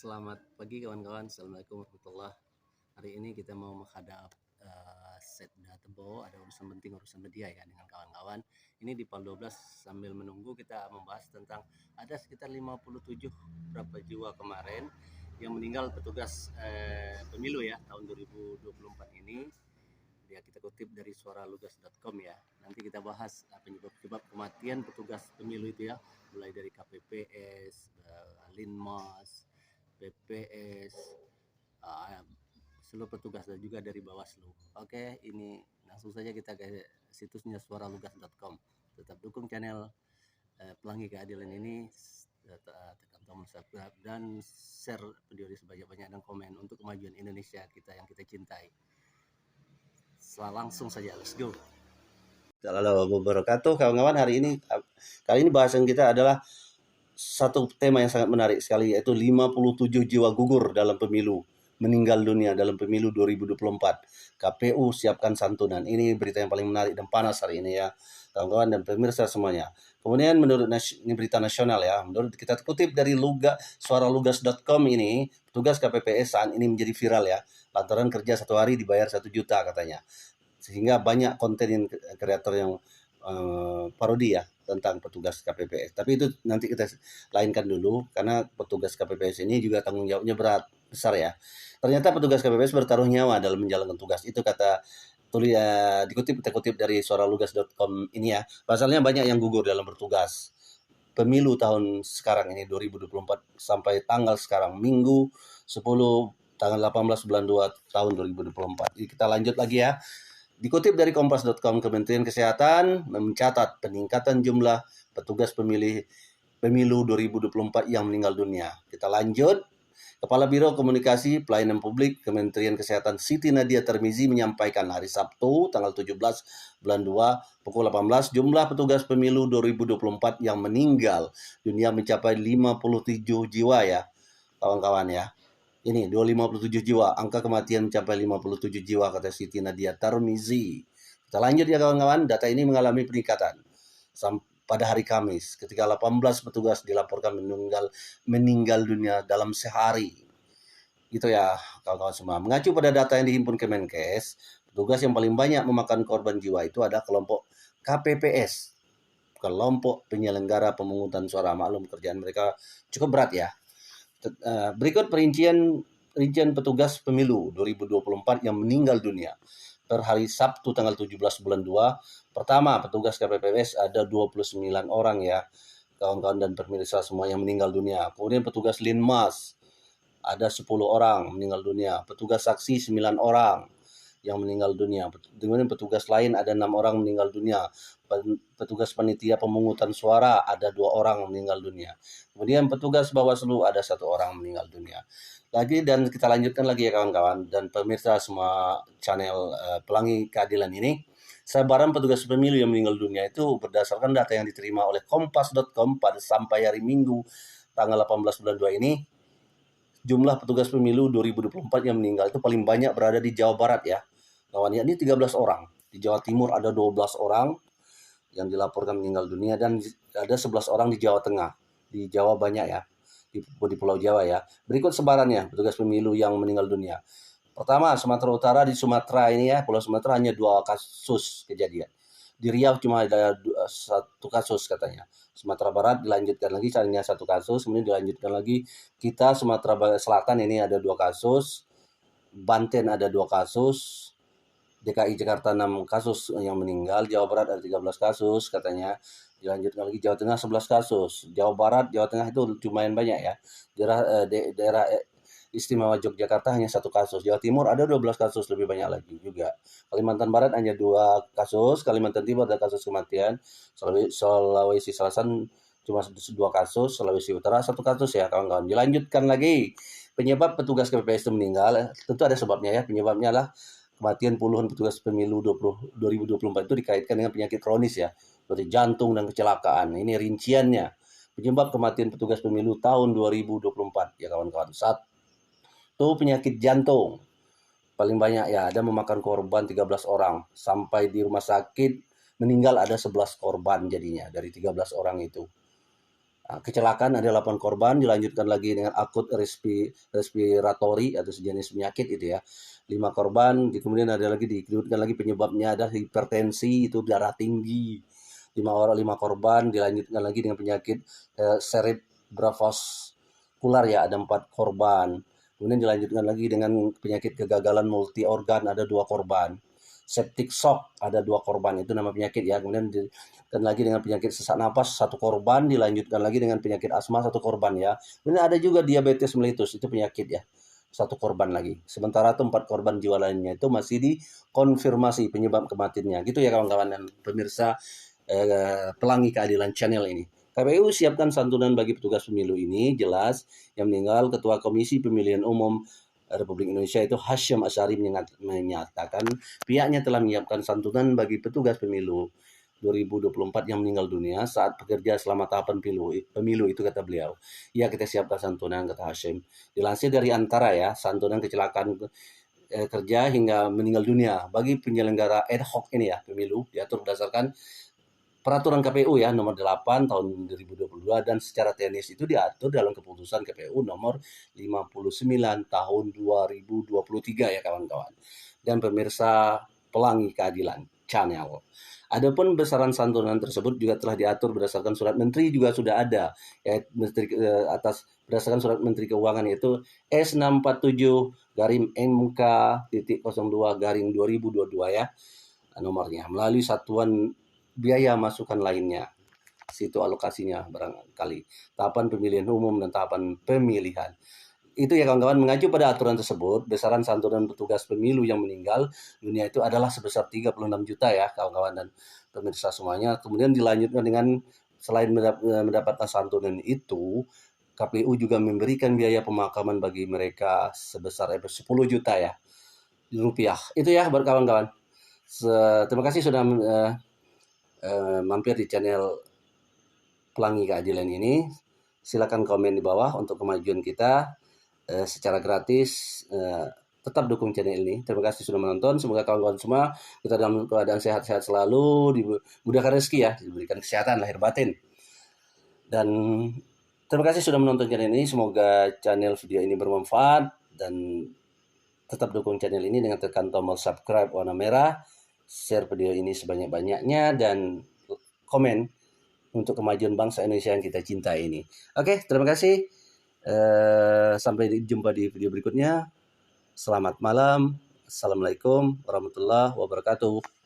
Selamat pagi kawan-kawan, Assalamualaikum warahmatullahi. Hari ini kita mau menghadap Setda Tebo, ada urusan penting, urusan media ya dengan kawan-kawan. Ini di PAL 12 sambil menunggu kita membahas tentang ada sekitar 57 berapa jiwa kemarin yang meninggal petugas pemilu ya tahun 2024 ini. Ya, kita kutip dari suaralugas.com ya. Nanti kita bahas penyebab-penyebab kematian petugas pemilu itu ya, mulai dari KPPS, Linmas, PPS, seluruh petugas dan juga dari Bawaslu. Oke, ini langsung saja kita ke situsnya suaralugas.com. Tetap dukung channel Pelangi Keadilan ini, tekan tombol subscribe dan share video ini sebanyak-banyak dan komen untuk kemajuan Indonesia kita yang kita cintai. Langsung saja, let's go. Assalamualaikum wabarakatuh kawan-kawan. Kali ini bahasan kita adalah satu tema yang sangat menarik sekali, yaitu 57 jiwa gugur dalam pemilu, meninggal dunia dalam pemilu 2024. KPU siapkan santunan. Ini berita yang paling menarik dan panas hari ini ya, kawan-kawan dan pemirsa semuanya. Kemudian menurut ini berita nasional ya, menurut kita kutip dari suaralugas.com ini, petugas KPPS saat ini menjadi viral ya, lantaran kerja 1 hari dibayar 1 juta katanya. Sehingga banyak konten kreator yang parodi ya tentang petugas KPPS. Tapi itu nanti kita lainkan dulu, karena petugas KPPS ini juga tanggung jawabnya besar ya. Ternyata petugas KPPS bertaruh nyawa dalam menjalankan tugas. Itu kata kita kutip dari suaralugas.com ini ya. Pasalnya banyak yang gugur dalam bertugas. Pemilu tahun sekarang ini 2024 sampai tanggal sekarang Minggu 10 tanggal 18 bulan 2 tahun 2024. Jadi kita lanjut lagi ya. Dikutip dari kompas.com, Kementerian Kesehatan mencatat peningkatan jumlah petugas pemilu 2024 yang meninggal dunia. Kita lanjut. Kepala Biro Komunikasi Pelayanan Publik Kementerian Kesehatan Siti Nadia Tarmizi menyampaikan hari Sabtu tanggal 17 bulan 2 pukul 18 jumlah petugas pemilu 2024 yang meninggal dunia mencapai 57 jiwa ya kawan-kawan ya. Ini 257 jiwa, angka kematian mencapai 57 jiwa kata Siti Nadia Tarmizi. Kita lanjut ya kawan-kawan, data ini mengalami peningkatan pada hari Kamis ketika 18 petugas dilaporkan meninggal dunia dalam sehari. Gitu ya kawan-kawan semua. Mengacu pada data yang dihimpun Kemenkes, petugas yang paling banyak memakan korban jiwa itu ada kelompok KPPS, kelompok penyelenggara pemungutan suara. Maklum kerjaan mereka cukup berat ya. Berikut rincian petugas pemilu 2024 yang meninggal dunia per hari Sabtu tanggal 17 bulan 2. Pertama, petugas KPPS ada 29 orang ya, kawan-kawan dan pemirsa semua yang meninggal dunia. Kemudian petugas Linmas ada 10 orang meninggal dunia. Petugas saksi 9 orang yang meninggal dunia. Kemudian petugas lain ada 6 orang meninggal dunia. Petugas panitia pemungutan suara ada 2 orang meninggal dunia. Kemudian petugas Bawaslu ada 1 orang meninggal dunia. Lagi dan kita lanjutkan lagi ya kawan-kawan dan pemirsa semua channel Pelangi Keadilan ini. Sebaran petugas pemilu yang meninggal dunia itu berdasarkan data yang diterima oleh kompas.com pada sampai hari Minggu tanggal 18 bulan 2 ini. Jumlah petugas pemilu 2024 yang meninggal itu paling banyak berada di Jawa Barat ya. Kawan, ini 13 orang. Di Jawa Timur ada 12 orang yang dilaporkan meninggal dunia dan ada 11 orang di Jawa Tengah. Di Jawa banyak ya. Di Pulau Jawa ya. Berikut sebarannya petugas pemilu yang meninggal dunia. Pertama, Sumatera Utara. Di Sumatera ini ya, Pulau Sumatera hanya 2 kasus kejadian. Di Riau cuma ada 1 kasus katanya. Sumatera Barat dilanjutkan lagi hanya 1 kasus, kemudian dilanjutkan lagi kita Sumatera Selatan ini ada 2 kasus, Banten ada 2 kasus, DKI Jakarta 6 kasus yang meninggal, Jawa Barat ada 13 kasus katanya. Dilanjutkan lagi Jawa Tengah 11 kasus, Jawa Barat, Jawa Tengah itu lumayan banyak ya. Daerah Istimewa Yogyakarta hanya 1 kasus. Jawa Timur ada 12 kasus, lebih banyak lagi juga. Kalimantan Barat hanya 2 kasus. Kalimantan Timur ada kasus kematian. Sulawesi Selatan cuma 2 kasus. Sulawesi Utara 1 kasus ya kawan-kawan. Dilanjutkan lagi. Penyebab petugas KPPS itu meninggal, tentu ada sebabnya ya. Penyebabnya adalah kematian puluhan petugas pemilu 2024 itu dikaitkan dengan penyakit kronis ya, seperti jantung dan kecelakaan. Ini rinciannya. Penyebab kematian petugas pemilu tahun 2024 ya kawan-kawan. 1, penyakit jantung. Paling banyak ya, ada memakan korban 13 orang. Sampai di rumah sakit meninggal ada 11 korban jadinya dari 13 orang itu. Kecelakaan ada 8 korban, dilanjutkan lagi dengan akut respiratory atau sejenis penyakit itu ya. 5 korban, kemudian ada lagi disebutkan lagi penyebabnya ada hipertensi, itu darah tinggi. 5 korban, dilanjutkan lagi dengan penyakit cerebrovaskular ya, ada 4 korban. Kemudian dilanjutkan lagi dengan penyakit kegagalan multi organ, ada 2 korban. Septic shock ada 2 korban, itu nama penyakit ya. Kemudian dan lagi dengan penyakit sesak napas 1 korban, dilanjutkan lagi dengan penyakit asma 1 korban ya. Kemudian ada juga diabetes mellitus, itu penyakit ya, 1 korban lagi. Sementara itu 4 korban jiwa lainnya itu masih dikonfirmasi penyebab kematiannya. Gitu ya kawan-kawan dan pemirsa Pelangi Keadilan Channel ini. KPU siapkan santunan bagi petugas pemilu ini, jelas yang meninggal Ketua Komisi Pemilihan Umum Republik Indonesia itu Hasyim Asyari menyatakan pihaknya telah menyiapkan santunan bagi petugas pemilu 2024 yang meninggal dunia saat bekerja selama tahapan pemilu itu, kata beliau. Ya, kita siapkan santunan, kata Hasyim. Dilansir dari Antara ya, santunan kecelakaan kerja hingga meninggal dunia bagi penyelenggara ad hoc ini ya, pemilu diatur berdasarkan Peraturan KPU ya nomor 8 tahun 2022 dan secara teknis itu diatur dalam keputusan KPU nomor 59 tahun 2023 ya kawan-kawan. Dan pemirsa Pelangi Keadilan Channel. Adapun besaran santunan tersebut juga telah diatur berdasarkan surat menteri, juga sudah ada ya, berdasarkan surat Menteri Keuangan yaitu S647-MK.02-2022 ya nomornya, melalui satuan biaya masukan lainnya. Situ alokasinya barangkali. Tahapan pemilihan umum dan tahapan pemilihan. Itu ya kawan-kawan, mengacu pada aturan tersebut, besaran santunan petugas pemilu yang meninggal dunia itu adalah sebesar 36 juta ya kawan-kawan dan pemirsa semuanya. Kemudian dilanjutkan dengan selain mendapatkan santunan itu, KPU juga memberikan biaya pemakaman bagi mereka sebesar 10 juta ya rupiah. Itu ya buat kawan-kawan. Terima kasih sudah mampir di channel Pelangi Keadilan ini. Silakan komen di bawah untuk kemajuan kita secara gratis. Tetap dukung channel ini. Terima kasih sudah menonton. Semoga kawan-kawan semua kita dalam keadaan sehat-sehat selalu, dimudahkan rezeki ya, diberikan kesehatan lahir batin. Dan terima kasih sudah menonton channel ini. Semoga channel video ini bermanfaat dan tetap dukung channel ini dengan tekan tombol subscribe warna merah. Share video ini sebanyak-banyaknya dan komen untuk kemajuan bangsa Indonesia yang kita cintai ini. Oke, terima kasih. Sampai jumpa di video berikutnya. Selamat malam. Assalamualaikum warahmatullahi wabarakatuh.